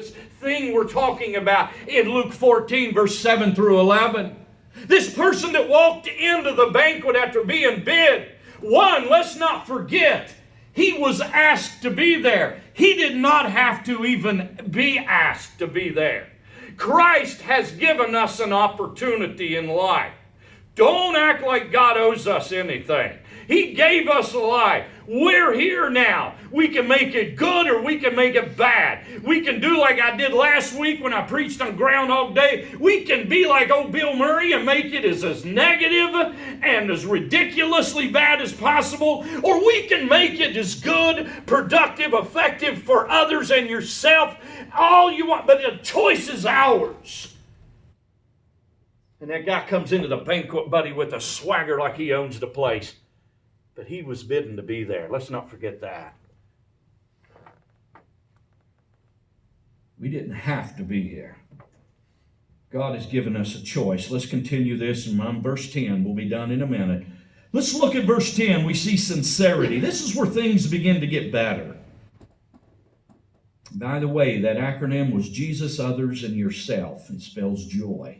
this thing we're talking about in Luke 14, verse 7 through 11. This person that walked into the banquet after being bid. One, let's not forget, he was asked to be there. He did not have to even be asked to be there. Christ has given us an opportunity in life. Don't act like God owes us anything. He gave us a life. We're here now. We can make it good or we can make it bad. We can do like I did last week when I preached on Groundhog Day. We can be like old Bill Murray and make it as negative and as ridiculously bad as possible. Or we can make it as good, productive, effective for others and yourself. All you want, but the choice is ours. And that guy comes into the banquet, buddy, with a swagger like he owns the place. But he was bidden to be there. Let's not forget that. We didn't have to be here. God has given us a choice. Let's continue this. And on verse 10, we'll be done in a minute. Let's look at verse 10. We see sincerity. This is where things begin to get better. By the way, that acronym was Jesus, others, and yourself. It spells joy.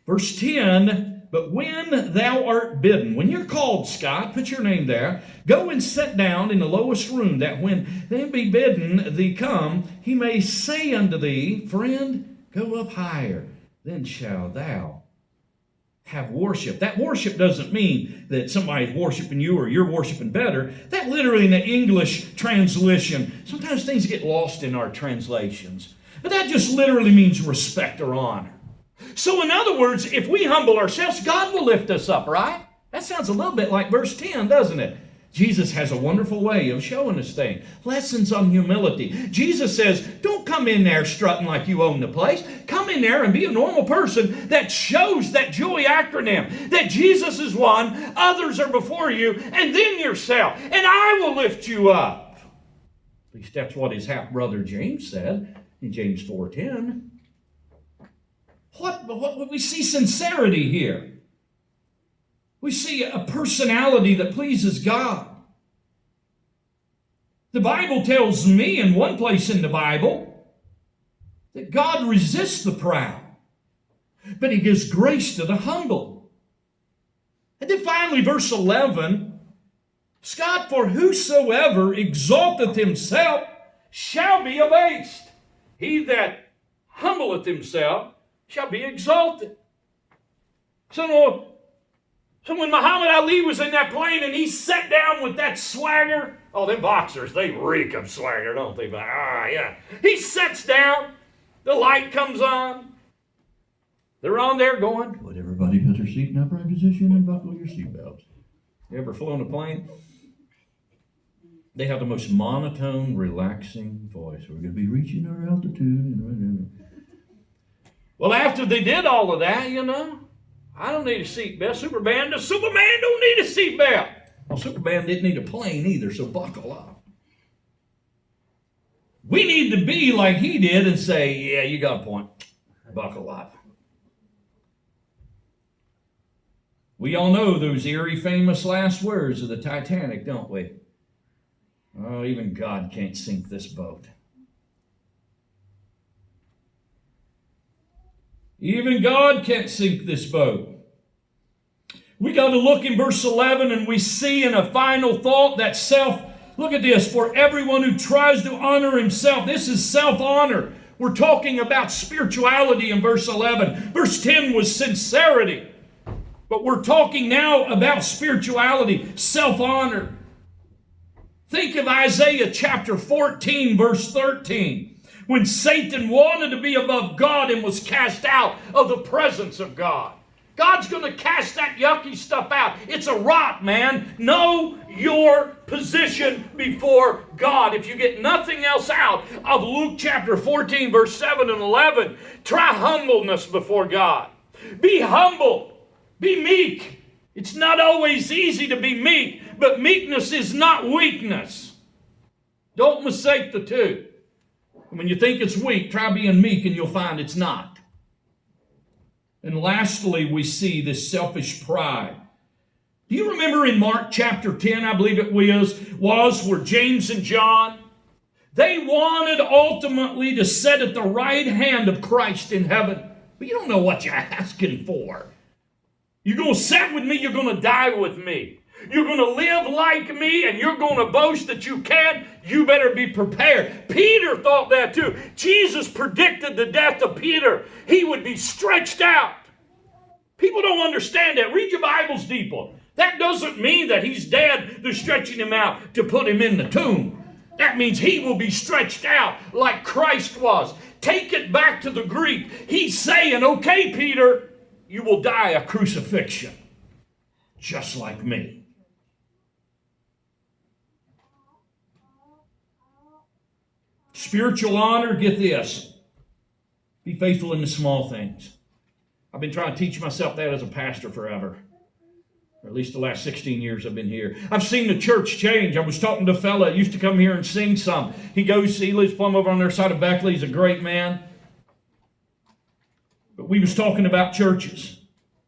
Verse 10, but when thou art bidden, when you're called, Scott, put your name there, go and sit down in the lowest room, that when they be bidden thee come, he may say unto thee, friend, go up higher, then shall thou have worship. That worship doesn't mean that somebody's worshiping you or you're worshiping better. That literally in the English translation, sometimes things get lost in our translations. But that just literally means respect or honor. So in other words, if we humble ourselves, God will lift us up, right? That sounds a little bit like verse 10, doesn't it? Jesus has a wonderful way of showing us things. Lessons on humility. Jesus says, don't come in there strutting like you own the place. Come in there and be a normal person that shows that joy acronym. That Jesus is one, others are before you, and then yourself. And I will lift you up. At least that's what his half-brother James said in James 4:10. What we see sincerity here. We see a personality that pleases God. The Bible tells me in one place in the Bible that God resists the proud, but he gives grace to the humble. And then finally, verse 11, Scott, for whosoever exalteth himself shall be abased. He that humbleth himself shall be exalted. So when Muhammad Ali was in that plane and he sat down with that swagger, oh, them boxers, they reek of swagger, don't they? Yeah. He sits down, the light comes on, they're on there going, would everybody put their seat in upright position and buckle your seatbelts? You ever flown a plane? They have the most monotone, relaxing voice. We're going to be reaching our altitude. Well, after they did all of that, I don't need a seatbelt. Superman don't need a seatbelt. Well, Superman didn't need a plane either, so buckle up. We need to be like he did and say, yeah, you got a point. Buckle up. We all know those eerie, famous last words of the Titanic, don't we? Oh, even God can't sink this boat. Even God can't sink this boat. We got to look in verse 11 and we see in a final thought that look at this, for everyone who tries to honor himself, this is self-honor. We're talking about spirituality in verse 11. Verse 10 was sincerity. But we're talking now about spirituality, self-honor. Think of Isaiah chapter 14, verse 13. When Satan wanted to be above God and was cast out of the presence of God. God's going to cast that yucky stuff out. It's a rot, man. Know your position before God. If you get nothing else out of Luke chapter 14, verse 7 and 11, try humbleness before God. Be humble. Be meek. It's not always easy to be meek, but meekness is not weakness. Don't mistake the two. When you think it's weak, try being meek and you'll find it's not. And lastly, we see this selfish pride. Do you remember in Mark chapter 10, I believe it was where James and John, They wanted ultimately to sit at the right hand of Christ in heaven. But you don't know what you're asking for. You're going to sit with me, you're going to die with me. You're going to live like me, and you're going to boast that you can. You better be prepared. Peter thought that too. Jesus predicted the death of Peter. He would be stretched out. People don't understand that. Read your Bibles deeper. That doesn't mean that he's dead. They're stretching him out to put him in the tomb. That means he will be stretched out like Christ was. Take it back to the Greek. He's saying, okay, Peter, you will die a crucifixion, just like me. Spiritual honor, get this. Be faithful in the small things. I've been trying to teach myself that as a pastor forever. Or at least the last 16 years I've been here. I've seen the church change. I was talking to a fella that used to come here and sing some. He lives plumb over on their side of Beckley. He's a great man. But we was talking about churches.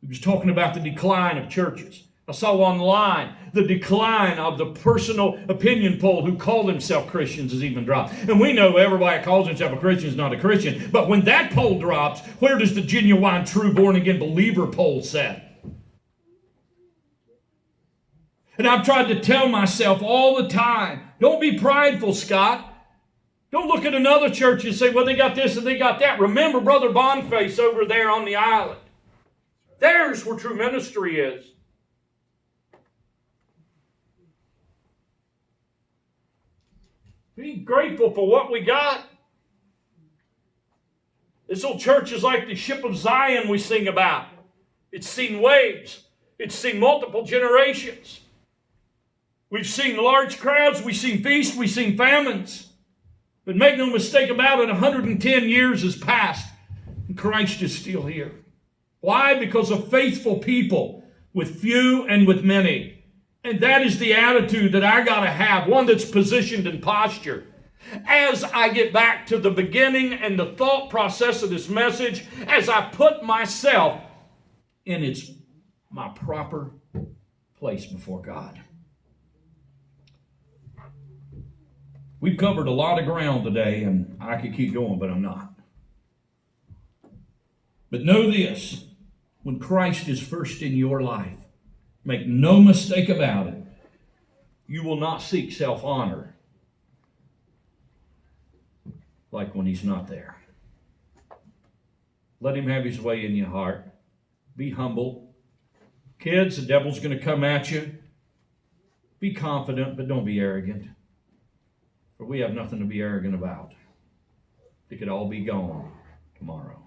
We was talking about the decline of churches. I saw online the decline of the personal opinion poll who call themselves Christians has even dropped. And we know everybody calls himself a Christian is not a Christian. But when that poll drops, where does the genuine, true, born-again believer poll set? And I've tried to tell myself all the time, don't be prideful, Scott. Don't look at another church and say, well, they got this and they got that. Remember Brother Boniface over there on the island. There's where true ministry is. Be grateful for what we got. This old church is like the ship of Zion we sing about. It's seen waves. It's seen multiple generations. We've seen large crowds, we've seen feasts, we've seen famines. But make no mistake about it, 110 years has passed, and Christ is still here. Why? Because of faithful people, with few and with many. And that is the attitude that I got to have, one that's positioned in posture. As I get back to the beginning and the thought process of this message, as I put myself in my proper place before God. We've covered a lot of ground today, and I could keep going, but I'm not. But know this, when Christ is first in your life, make no mistake about it, you will not seek self-honor like when he's not there. Let him have his way in your heart. Be humble. Kids, the devil's going to come at you. Be confident, but don't be arrogant. For we have nothing to be arrogant about. It could all be gone tomorrow.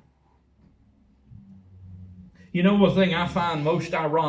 You know, one thing I find most ironic